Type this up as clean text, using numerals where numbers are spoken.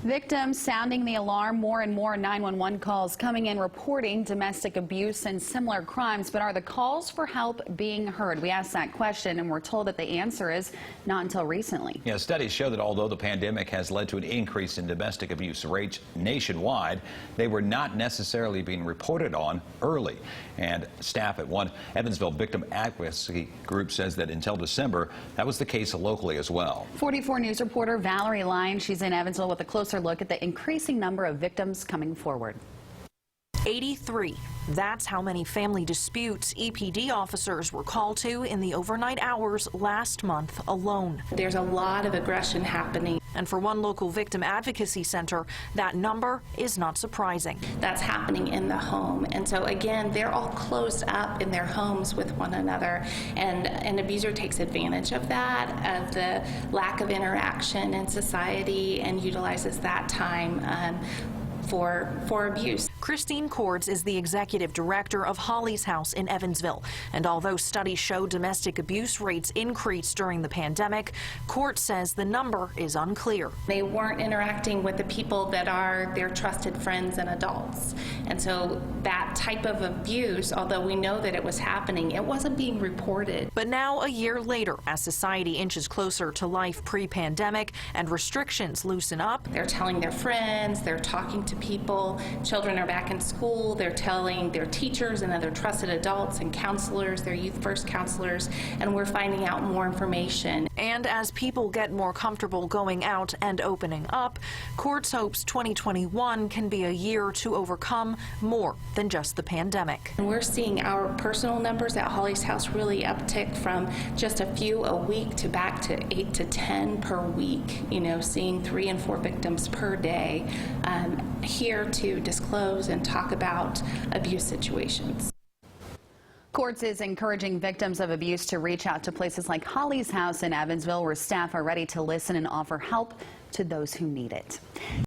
Victims sounding the alarm. More and more 911 calls coming in reporting domestic abuse and similar crimes. But are the calls for help being heard? We asked that question and we're told that the answer is not until recently. Yeah, studies show that although the pandemic has led to an increase in domestic abuse rates nationwide, they were not necessarily being reported on early. And staff at one Evansville victim advocacy group says that until December, that was the case locally as well. 44 News reporter Valerie Lyons, she's in Evansville with a closer look at the increasing number of victims coming forward. 83. That's how many family disputes EPD officers were called to in the overnight hours last month alone. There's a lot of aggression happening. And for one local victim advocacy center, that number is not surprising. That's happening in the home. And so again, they're all closed up in their homes with one another. And an abuser takes advantage of that, of the lack of interaction in society, and utilizes that time for abuse. Christine Cords is the executive director of Holly's House in Evansville. And although studies show domestic abuse rates increased during the pandemic, Cords says the number is unclear. They weren't interacting with the people that are their trusted friends and adults. And so that type of abuse, although we know that it was happening, it wasn't being reported. But now, a year later, as society inches closer to life pre-pandemic and restrictions loosen up, they're telling their friends, they're talking to people, children are back in school, they're telling their teachers and other trusted adults and counselors, their Youth First counselors, and we're finding out more information. And as people get more comfortable going out and opening up, Cords hopes 2021 can be a year to overcome more than just the pandemic. And we're seeing our personal numbers at Holly's House really uptick from just a few a week to back to 8 to 10 per week, seeing 3 and 4 victims per day. Here to disclose and talk about abuse situations. Cords is encouraging victims of abuse to reach out to places like Holly's House in Evansville, where staff are ready to listen and offer help to those who need it.